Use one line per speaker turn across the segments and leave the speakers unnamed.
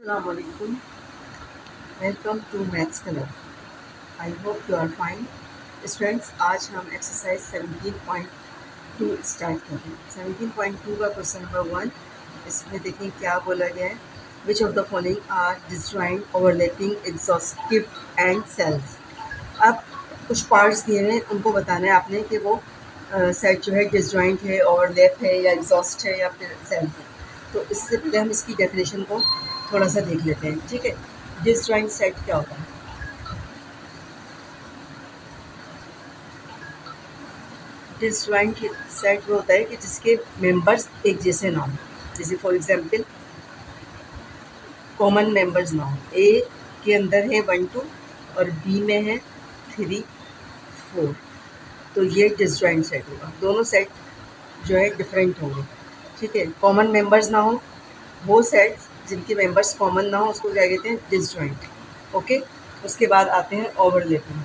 Assalamualaikum. Welcome to Maths Club. I hope you are fine. Students, आज हम exercise 17.2 start कर रहे हैं। 17.2 का क्वेश्चन नंबर 1, इसमें देखें क्या बोला गया है। Which of the following are disjoint, overlapping, exhaustive and cells. अब कुछ पार्ट्स दिए हैं, उनको बताना है आपने कि वो सेट जो है डिसजॉइंट है, ओवरलैप है या एग्जॉस्ट है या फिर सेल्स है। तो इससे पहले हम इसकी डेफिनेशन को थोड़ा सा देख लेते हैं। ठीक है, डिसजॉइंट सेट क्या होता है? डिसजॉइंट सेट वो होता है कि जिसके मेंबर्स एक जैसे ना हो। जैसे फॉर एग्जांपल कॉमन मेंबर्स ना हो। ए के अंदर है 1 2 और बी में है 3 4, तो ये डिसजॉइंट सेट होगा। दोनों सेट जो है डिफरेंट होंगे। ठीक है, कॉमन मेंबर्स ना हो, वो सेट्स जिनके मेंबर्स कॉमन ना हो उसको क्या कहते हैं? डिसजॉइंट। ओके, उसके बाद आते हैं ओवरलैपिंग।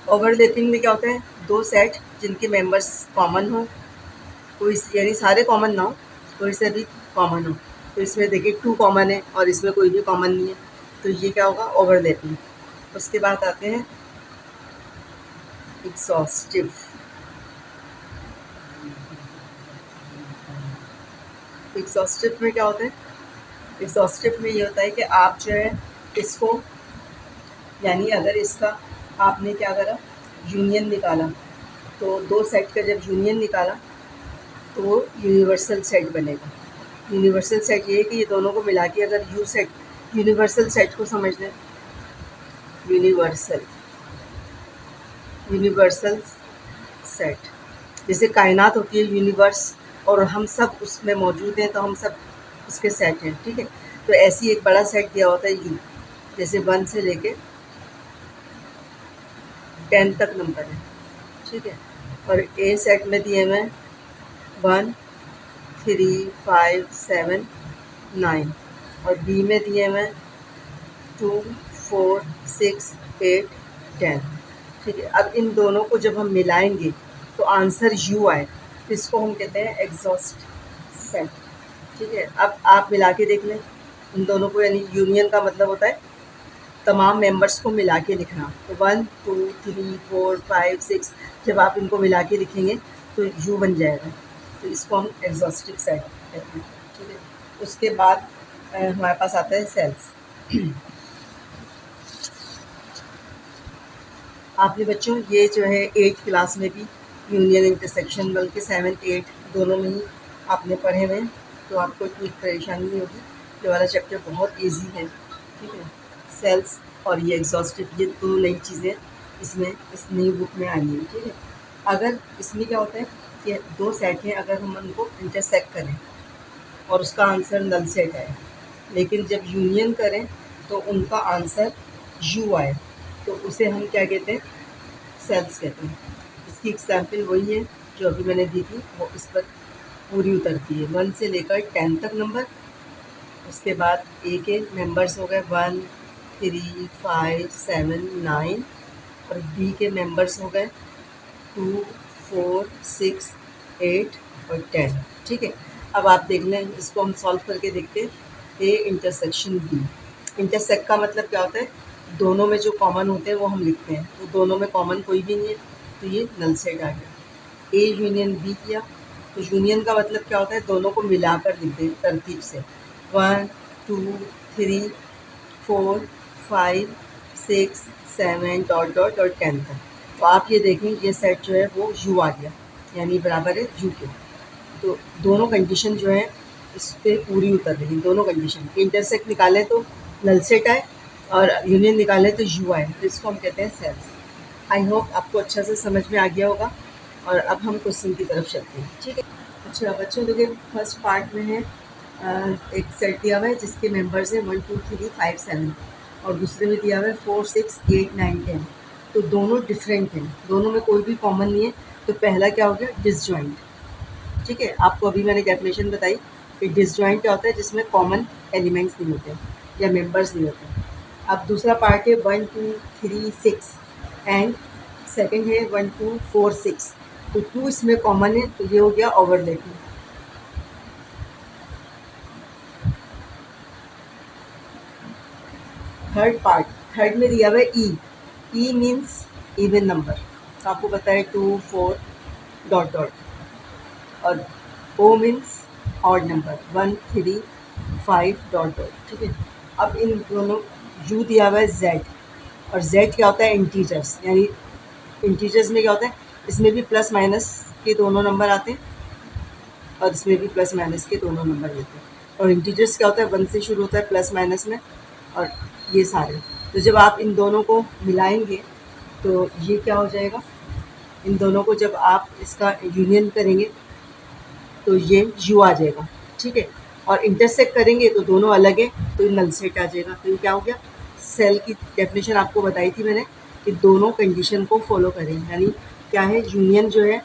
ओवरलैपिंग में क्या होता है? दो सेट जिनके मेंबर्स कॉमन हो, कोई यानी सारे कॉमन ना हो, कोई से भी कॉमन हो। तो इसमें देखिए 2 कॉमन है और इसमें कोई भी कॉमन नहीं है, तो ये क्या होगा? ओवरलैपिंग। उसके बाद आते हैं एग्जॉस्टिव। एग्जॉस्टिव में क्या होता है? एग्जॉस्टिव में ये होता है कि आप जो है इसको, यानी अगर इसका आपने क्या करा, यूनियन निकाला, तो दो सेट का जब यूनियन निकाला तो वो यूनिवर्सल सेट बनेगा। यूनिवर्सल सेट ये है कि ये दोनों को मिला के अगर यू सेट, यूनिवर्सल सेट को समझ लें। यूनिवर्सल यूनिवर्सल सेट, जैसे कायनात होती है यूनिवर्स, और हम सब उसमें मौजूद हैं, तो हम सब उसके सेट हैं। ठीक है, तो ऐसी एक बड़ा सेट दिया होता है यू, जैसे 1 से लेके 10 तक नंबर है। ठीक है, और ए सेट में दिए हुए 1 3 5 7 9, और बी में दिए हुए 2 4 6 8 10। ठीक है, अब इन दोनों को जब हम मिलाएंगे तो आंसर यू आए, तो इसको हम कहते हैं एग्जॉस्ट सेट। ठीक है, अब आप मिला के देख लें इन दोनों को, यानी यूनियन का मतलब होता है तमाम मेंबर्स को मिला के लिखना। तो 1 2 3 4 5 6, जब आप इनको मिला के लिखेंगे तो यू बन जाएगा, तो इसको हम एग्जॉस्टिव सेट कहते हैं। ठीक है, उसके बाद हमारे पास आता है सेल्स। आपने बच्चों ये जो है 8th क्लास में भी यूनियन, इंटरसेक्शन, बल्कि 7th 8 दोनों में ही आपने पढ़े हुए हैं, तो आपको इतनी परेशानी नहीं होगी। ये वाला चैप्टर बहुत इजी है। ठीक है, सेल्स और ये एग्जॉस्टिव, ये दो नई चीज़ें इसमें इस नई बुक में आई हैं। ठीक है, अगर इसमें क्या होता है कि दो सेट हैं, अगर हम उनको इंटरसेक्ट करें और उसका आंसर नल सेट आए, लेकिन जब यूनियन करें तो उनका आंसर यू आए, तो उसे हम क्या कहते हैं? सेल्स कहते हैं। इसकी एग्जाम्पल वही है जो अभी मैंने दी थी, वो इस पर पूरी उतरती है। 1 से लेकर 10 तक नंबर, उसके बाद ए के मेंबर्स हो गए 1 3 5 7 9, और बी के मेंबर्स हो गए 2 4 6 8 और 10। ठीक है, अब आप देख लें, इसको हम सॉल्व करके देखते हैं। ए इंटरसेक्शन बी, इंटरसेक्ट का मतलब क्या होता है? दोनों में जो कॉमन होते हैं वो हम लिखते हैं, तो दोनों में कॉमन कोई भी नहीं है, तो ये नल सेट आ गया। ए यूनियन बी किया, तो यूनियन का मतलब क्या होता है? दोनों को मिलाकर लिख दें तरतीब से, 1 2 3 4 5 6 7 डॉट डॉट और 10 तक। तो आप ये देखें, ये सेट जो है वो यू आ गया, यानी बराबर है यू के। तो दोनों कंडीशन जो है इस पर पूरी उतर रही, दोनों कंडीशन। इंटरसेक्ट निकालें तो नल सेट आए और यूनियन निकालें तो यू आए, तो इसको हम कहते हैं सेल्स। आई होप आपको अच्छा से समझ में आ गया होगा, और अब हम क्वेश्चन की तरफ चलते हैं। ठीक है, अच्छा बच्चों, देखिए फर्स्ट पार्ट में है एक सेट दिया हुआ है जिसके मेंबर्स हैं 1 2 3 5 7, और दूसरे में दिया हुआ है 4 6 8 9 10। तो दोनों डिफरेंट हैं, दोनों में कोई भी कॉमन नहीं है, तो पहला क्या हो गया? डिसजॉइंट। ठीक है, आपको अभी मैंने डेफिनेशन बताई कि डिसजॉइंट क्या होता है? जिसमें कॉमन एलिमेंट्स नहीं होते या मेंबर्स नहीं होते। अब दूसरा पार्ट है 1 2 3 6, एंड सेकंड है 1 2 4 6, तो 2 इसमें कॉमन है, तो ये हो गया ओवरलैपिंग। थर्ड पार्ट, थर्ड में दिया हुआ है E. E means even number, तो आपको पता है 2 4 डॉट डॉट, और O means odd number 1 3 5 dot dot. ठीक है, अब इन दोनों, यू दिया हुआ है जेड, और जेड क्या होता है, इंटीजर्स, यानी इंटीजर्स में क्या होता है, इसमें भी प्लस माइनस के दोनों नंबर आते हैं और इसमें भी प्लस माइनस के दोनों नंबर देते हैं। और इंटीजर्स क्या होता है, 1 से शुरू होता है प्लस माइनस में, और ये सारे। तो जब आप इन दोनों को मिलाएंगे तो ये क्या हो जाएगा, इन दोनों को जब आप इसका यूनियन करेंगे तो ये यू आ जाएगा। ठीक है, और इंटरसेक्ट करेंगे तो दोनों अलग है, तो नल सेट आ जाएगा। तो ये क्या हो गया, सेल की डेफिनेशन आपको बताई थी मैंने कि दोनों कंडीशन को फॉलो करें, यानी क्या है, यूनियन जो है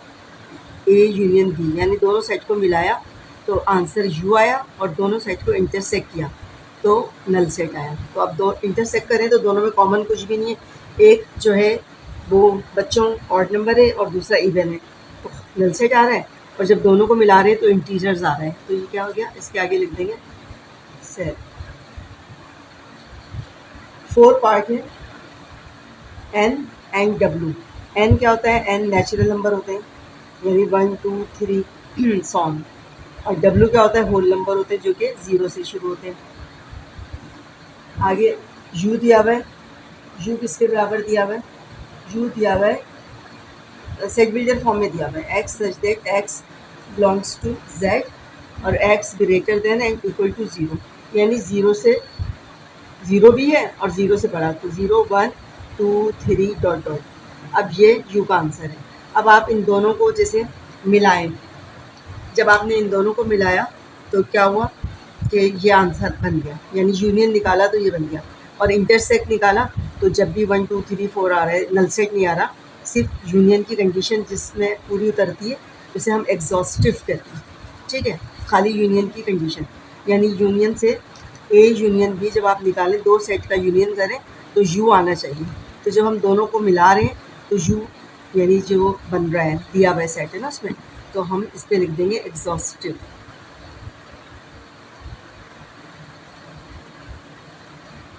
ए यूनियन बी, यानी दोनों सेट को मिलाया तो आंसर यू आया, और दोनों सेट को इंटरसेक्ट किया तो नल सेट आया। तो अब दो इंटरसेक्ट करें तो दोनों में कॉमन कुछ भी नहीं है, एक जो है वो बच्चों ऑड नंबर है और दूसरा इवन है, तो नल सेट आ रहा है। और जब दोनों को मिला रहे हैं तो इंटीजर्स आ रहे हैं, तो ये क्या हो गया, इसके आगे लिख देंगे सेट। 4 पार्ट है, एन एंड डब्ल्यू। एन क्या होता है, एन नेचुरल नंबर होते हैं, यानी 1 2 3 सॉन्ग, और डब्ल्यू क्या होता है, होल नंबर होते हैं जो कि 0 से शुरू होते हैं। आगे यू दिया हुआ है, यू किसके बराबर दिया हुआ है, यू दिया हुआ है सेट बिल्डर फॉर्म में दिया हुआ है, X such that X belongs to Z और X greater than and equal to 0, यानी 0 से 0 भी है और 0 से बड़ा, तो 0 1 2 3 डॉट डॉट। अब ये यू का आंसर है। अब आप इन दोनों को जैसे मिलाएं, जब आपने इन दोनों को मिलाया तो क्या हुआ कि ये आंसर बन गया, यानी यूनियन निकाला तो ये बन गया। और इंटरसेक्ट निकाला तो जब भी 1 2 3 4 आ रहा है, नल सेट नहीं आ रहा, सिर्फ यूनियन की कंडीशन जिसमें पूरी उतरती है उसे हम एग्जॉस्टिव कहते हैं। ठीक है, खाली यूनियन की कंडीशन, यानी यूनियन से ए यूनियन बी जब आप निकालें, दो सेट का यूनियन करें तो यू आना चाहिए। तो जब हम दोनों को मिला रहे हैं तो यू यानी जो बन रहा है दिया हुआ सेट है ना उसमें, तो हम इस पर लिख देंगे एग्जॉस्टिव।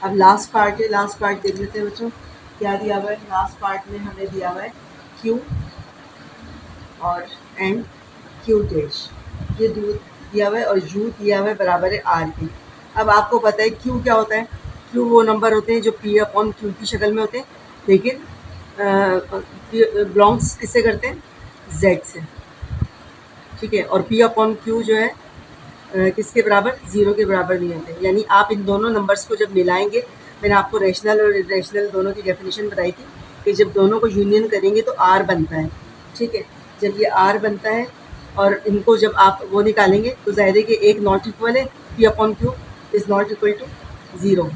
अब लास्ट पार्ट है, लास्ट पार्ट देख लेते हैं बच्चों क्या दिया हुआ है। लास्ट पार्ट में हमें दिया हुआ है क्यू और एंड क्यू डैश, ये दिया हुआ है, और यू दिया हुआ है बराबर है आर के। अब आपको पता है क्यू क्या होता है, क्यू वो नंबर होते हैं जो पी अपॉन क्यू की शक्ल में होते हैं, लेकिन बिलोंग्स किससे करते हैं, जेड से। ठीक है, और पी अपॉन क्यू जो है किसके बराबर, 0 के बराबर नहीं होते। यानी आप इन दोनों नंबर्स को जब मिलाएंगे, मैंने आपको रेशनल और इरेशनल दोनों की डेफिनेशन बताई थी कि जब दोनों को यूनियन करेंगे तो आर बनता है। ठीक है, जब ये आर बनता है और इनको जब आप वो निकालेंगे तो जाहिर है कि एक नॉट इक्वल है, P upon Q is not equal to 0।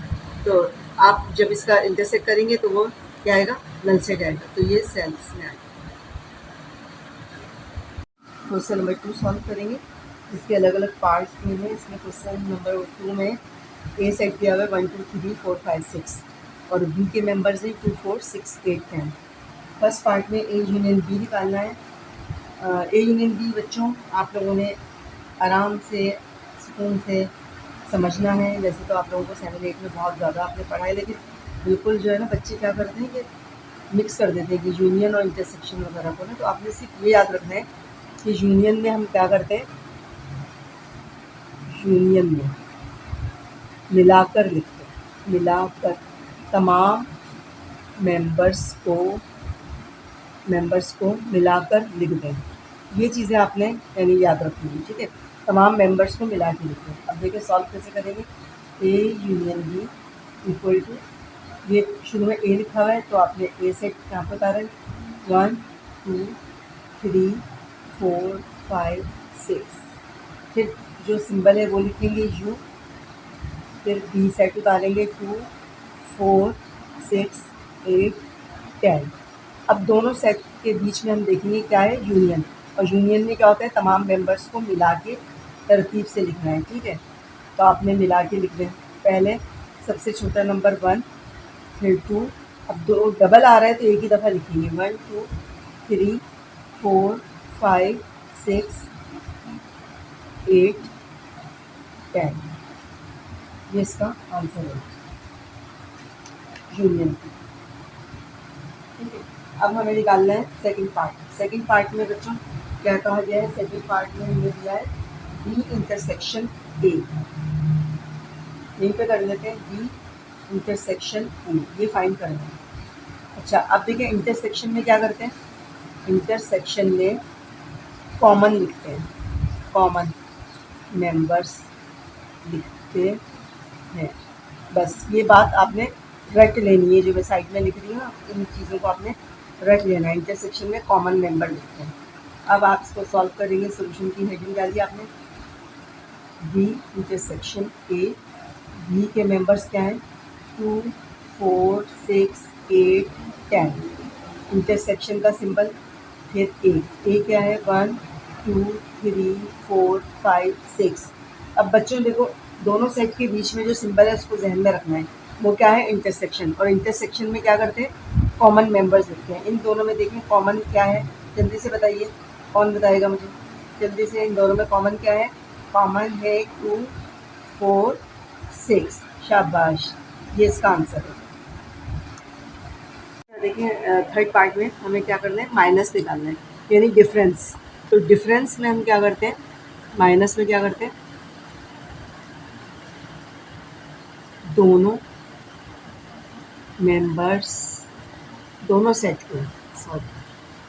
तो आप जब इसका इंटरसेक्ट करेंगे तो वो क्या आएगा, नल सेट आएगा, तो ये सेल्स में आएगा। क्वेश्चन नंबर 2 सॉल्व करेंगे, इसके अलग अलग पार्ट्स दिए हैं। इसमें क्वेश्चन नंबर 2 में ए सेट दिया हुआ है 1 2 3 4 5 6, और बी के मेंबर्स हैं 2 4 6 8 10। फर्स्ट पार्ट में ए यूनियन बी निकालना है। ए यूनियन बी बच्चों आप लोगों ने आराम से सुकून से समझना है। वैसे तो आप लोगों को 7 8 में बहुत ज़्यादा आपने पढ़ा है, लेकिन बिल्कुल जो है ना बच्चे क्या करते हैं कि मिक्स कर देते हैं कि यूनियन और इंटरसेक्शन वगैरह को ना। तो आपने सिर्फ ये याद रखना है कि यूनियन में हम क्या करते हैं, यूनियन में मिलाकर लिखते हैं, मिलाकर तमाम मेंबर्स को मिलाकर लिख दें। ये चीज़ें आपने यानी याद रखनी है। ठीक है, तमाम मेंबर्स को मिला के लिख दें। अब देखिए सॉल्व कैसे करेंगे। A union B equal to, ये शुरू में ए लिखा हुआ है तो आपने ए सेट कहाँ पर उतारा है, 1 2 3 4 5 6, फिर जो सिंबल है वो लिखेंगे यू, फिर बी सेट उतारेंगे 2 4 6 8 10। अब दोनों सेट के बीच में हम देखेंगे क्या है, यूनियन, और यूनियन में क्या होता है, तमाम मेंबर्स को मिला के तरतीब से लिखना है। ठीक है, तो आपने मिला के लिख दें। पहले सबसे छोटा नंबर 1, फिर 2, अब दो डबल आ रहा है तो एक ही दफ़ा लिखेंगे 1 2 3 4 5 6 8 10, ये इसका आंसर है यूनियन की। ठीक है, अब हमें निकालना है सेकंड पार्ट। सेकंड पार्ट में बच्चों क्या कहा गया है? सेकंड पार्ट में हमें दिया है बी इंटरसेक्शन ए। यहीं पे कर लेते हैं बी इंटरसेक्शन ए, ये फाइंड करना है। अच्छा, अब देखिए इंटरसेक्शन में क्या करते हैं? इंटरसेक्शन में कॉमन लिखते हैं, कॉमन मेंबर्स लिखते हैं। बस ये बात आपने रट लेनी है, जो मैं साइड में लिख रही हूँ ना, इन चीज़ों को आपने रट लेना है। इंटरसेक्शन में कॉमन मेंबर लिखते हैं। अब आप इसको सॉल्व करेंगे। सोल्यूशन की हेडिंग डाली आपने बी इंटरसेक्शन ए। बी के मेंबर्स क्या हैं? 2 4 6 8 10। इंटरसेक्शन का सिंबल फिर ए क्या है? 1 2 3 4 5 6। अब बच्चों देखो, दोनों सेट के बीच में जो सिंबल है उसको जहन में रखना है। वो क्या है? इंटरसेक्शन। और इंटरसेक्शन में क्या करते हैं? कॉमन मेंबर्स लिखते हैं। इन दोनों में देखें कॉमन क्या है, जल्दी से बताइए, कौन बताएगा मुझे जल्दी से? इन दोनों में कॉमन क्या है? कॉमन है 2 4 6। शाबाश, ये इसका आंसर है। देखिए थर्ड पार्ट में हमें क्या करना है? माइनस निकालना है, यानी डिफरेंस। तो डिफरेंस में हम क्या करते हैं? माइनस में क्या करते हैं? दोनों मेंबर्स, दोनों सेट के, सॉरी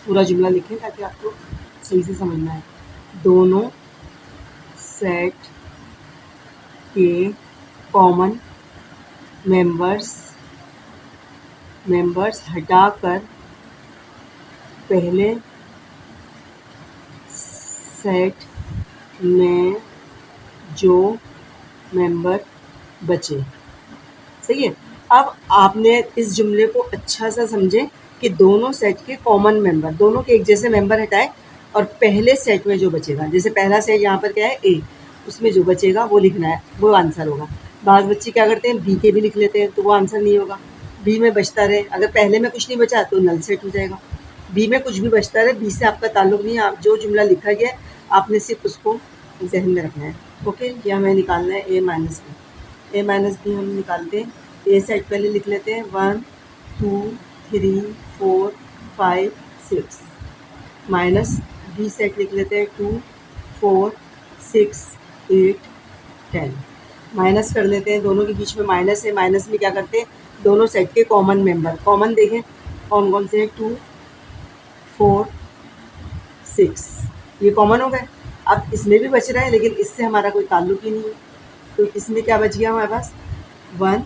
पूरा जुमला लिखें ताकि आपको सही से समझना है। दोनों सेट के कॉमन मेंबर्स हटाकर पहले सेट में जो मेंबर बचे। सही है। अब आपने इस जुमले को अच्छा सा समझे कि दोनों सेट के कॉमन मेंबर, दोनों के एक जैसे मेंबर हटाए और पहले सेट में जो बचेगा, जैसे पहला सेट यहाँ पर क्या है? ए, उसमें जो बचेगा वो लिखना है, वो आंसर होगा। बाज़ बच्चे क्या करते हैं? बी के भी लिख लेते हैं, तो वो आंसर नहीं होगा। बी में बचता रहे, अगर पहले में कुछ नहीं बचा तो नल सेट हो जाएगा। बी में कुछ भी बचता रहे, बी से आपका ताल्लुक नहीं है। आप जो जुमला लिखा गया है आपने सिर्फ उसको जहन में रखना है। ओके, ये हमें निकालना है ए माइनस बी। ए माइनस बी हम निकालते हैं। ए सेट पहले लिख लेते हैं 1 2 3 4 5 6, माइनस बी सेट लिख लेते हैं 2 4 6 8 10। माइनस कर लेते हैं, दोनों के बीच में माइनस है। माइनस में क्या करते हैं? दोनों सेट के कॉमन मेंबर, कॉमन देखें कौन कौन से हैं? 2 4 6, ये कॉमन हो गए। अब इसमें भी बच रहा है लेकिन इससे हमारा कोई ताल्लुक ही नहीं है, तो इसमें क्या बच गया हमारे पास? 1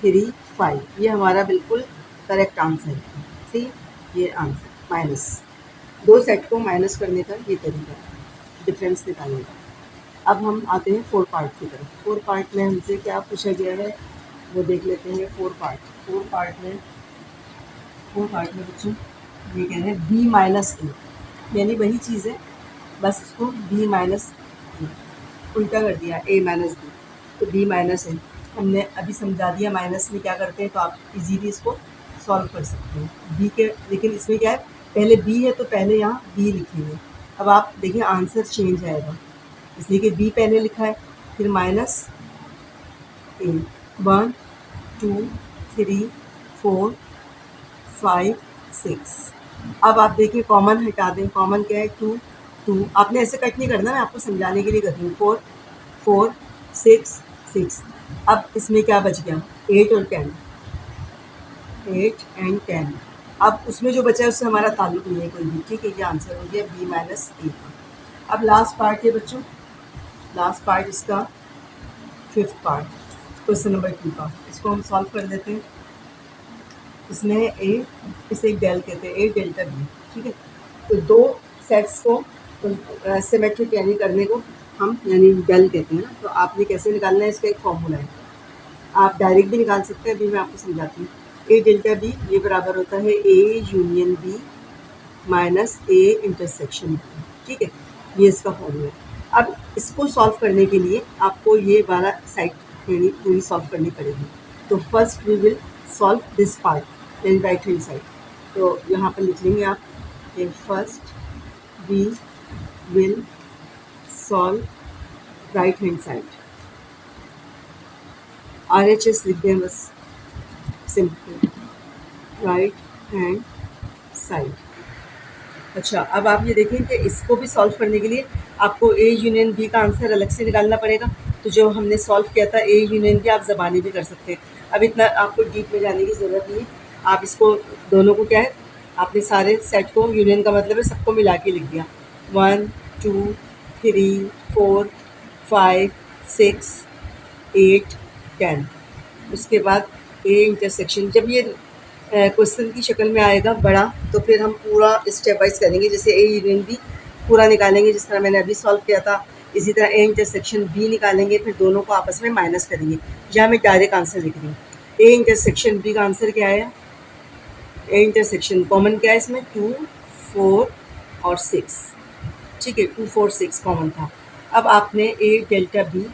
3 5। ये हमारा बिल्कुल करेक्ट आंसर है। सही, ये आंसर माइनस। दो सेट को माइनस करने का ये तरीका है डिफरेंस निकालने का। अब हम आते हैं फोर पार्ट की तरफ। फोर पार्ट में हमसे क्या पूछा गया है वो देख लेते हैं। फोर पार्ट में बच्चों ये कह रहे हैं बी माइनस ए, यानी वही चीज़ है, बस इसको बी माइनस उल्टा कर दिया, ए माइनस बी, तो बी माइनस ए हमने अभी समझा दिया। माइनस में क्या करते हैं तो आप इजीली इसको सॉल्व कर सकते हैं बी के। लेकिन इसमें क्या है, पहले बी है तो पहले यहाँ बी लिखेंगे। अब आप देखिए आंसर चेंज आएगा, इसलिए कि बी पहले लिखा है, फिर माइनस ए। 1 2 3 4 5 6। अब आप देखिए कॉमन हटा दें। कॉमन क्या है? 2 2। आपने ऐसे कट नहीं करना, मैं आपको समझाने के लिए कर रही हूँ। 4 4 6 6। अब इसमें क्या बच गया? 8 और 10, 8 एंड 10। अब उसमें जो बचा है उससे हमारा ताल्लुक नहीं है कोई भी। ठीक है, ये आंसर हो गया बी माइनस ए का। अब लास्ट पार्ट है बच्चों, लास्ट पार्ट इसका फिफ्थ पार्ट, क्वेश्चन नंबर 2 का। इसको हम सॉल्व कर लेते हैं। इसमें ए, इसे एक डेल कहते हैं, ए डेल्टा बी। ठीक है, तो दो सेट्स को सिमेट्रिक यानी करने को हम यानी डेल कहते हैं ना। तो आपने कैसे निकालना है, इसका एक फॉर्मूला है। आप डायरेक्ट भी निकाल सकते हैं, अभी मैं आपको समझाती हूँ। ए डेल्टा बी ये बराबर होता है A union B minus A intersection B. ठीक है, ये इसका फॉर्मूला है। अब इसको सॉल्व करने के लिए आपको ये वाला साइड पूरी सॉल्व करनी पड़ेगी। तो first we will solve this part, यानी राइट हैंड साइड। तो यहाँ पर लिख लेंगे आप ये first we will solve right hand side. RHS लिख दें बस, सिंपल, राइट हैंड साइड। अच्छा, अब आप ये देखें कि इसको भी सॉल्व करने के लिए आपको ए यूनियन बी का आंसर अलग से निकालना पड़ेगा। तो जो हमने सॉल्व किया था ए यूनियन बी, आप ज़बानी भी कर सकते हैं। अब इतना आपको डीप में जाने की ज़रूरत नहीं है। आप इसको दोनों को क्या है, आपने सारे सेट को, यूनियन का मतलब है सबको मिला के लिख दिया। 1 2 3 4 5 6 8 10। उसके बाद ए इंटरसेक्शन, जब ये क्वेश्चन की शक्ल में आएगा बड़ा, तो फिर हम पूरा स्टेप वाइज करेंगे। जैसे ए यूनियन बी पूरा निकालेंगे जिस तरह मैंने अभी सॉल्व किया था, इसी तरह ए इंटरसेक्शन बी निकालेंगे, फिर दोनों को आपस में माइनस करेंगे। यहाँ मैं डायरेक्ट आंसर लिख रही हूँ। ए इंटरसेक्शन बी का आंसर क्या आया? ए इंटरसेक्शन कॉमन क्या है इसमें? 2 4 और 6, ठीक है, 2 4 6 कॉमन था। अब आपने ए डेल्टा बी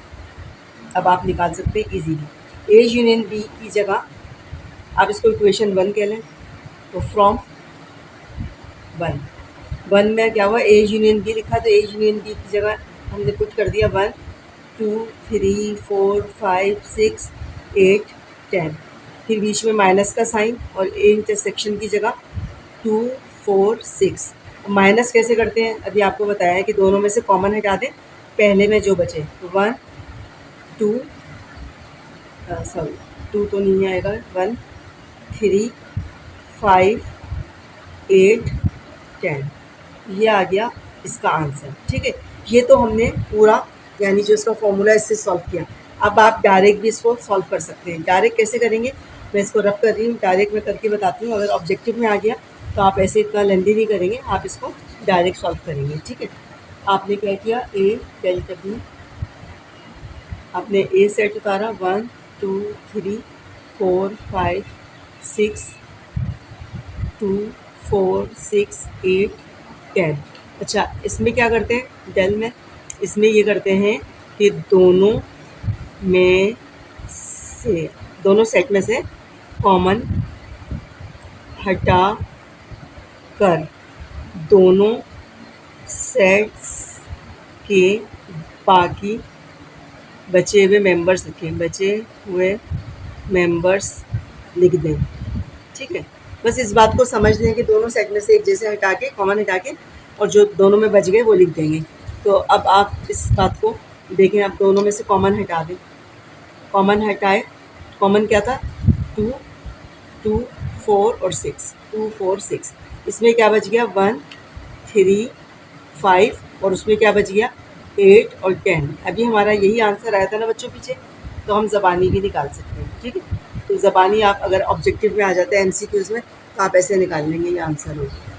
अब आप निकाल सकते हैं इजीली। ए यूनियन बी की जगह आप इसको इक्वेशन 1 कह लें, तो फ्रॉम 1 में क्या हुआ, ए यूनियन बी लिखा, तो ए यूनियन बी की जगह हमने पुट कर दिया 1 2 3 4 5 6 8 10, फिर बीच में माइनस का साइन और ए इंटरसेक्शन की जगह 2 4 6। माइनस कैसे करते हैं अभी आपको बताया है कि दोनों में से कॉमन हटा दें, पहले में जो बचे, 1 2 2 तो नहीं आएगा, 1 3 5 8 10, ये आ गया इसका आंसर, ठीक है। ये तो हमने पूरा यानी जो इसका फॉर्मूला इससे सॉल्व किया। अब आप डायरेक्ट भी इसको सॉल्व कर सकते हैं। डायरेक्ट कैसे करेंगे, मैं इसको रब कर रही हूँ, डायरेक्ट मैं करके बताती हूँ। अगर ऑब्जेक्टिव में आ गया तो आप ऐसे इतना लेंदी नहीं करेंगे, आप इसको डायरेक्ट सॉल्व करेंगे, ठीक है। आपने क्या किया, ए डेल्टा बी, आपने ए सेट उतारा, 1 2 3 4 5 6 2 4 6 8 10। अच्छा, इसमें क्या करते हैं डेल में, इसमें ये करते हैं कि दोनों सेट में से कॉमन हटा कर दोनों सेट्स के बाकी बचे हुए मेंबर्स लिखें, बचे हुए मेंबर्स लिख दें, ठीक है। बस इस बात को समझ लें कि दोनों सेट में से एक जैसे हटा के, कॉमन हटा के, और जो दोनों में बच गए वो लिख देंगे। तो अब आप इस बात को देखें, आप दोनों में से कॉमन हटा दें, कॉमन हटाए, कॉमन क्या था, 2 2 4 और 6, 2 4 6, इसमें क्या बच गया, 1 3 5, और उसमें क्या बच गया, 8 और 10। अभी हमारा यही आंसर आया था ना बच्चों पीछे, तो हम ज़बानी भी निकाल सकते हैं, ठीक है। तो ज़बानी आप अगर ऑब्जेक्टिव में आ जाता है MCQs में, तो आप ऐसे निकाल लेंगे, ये आंसर होगा।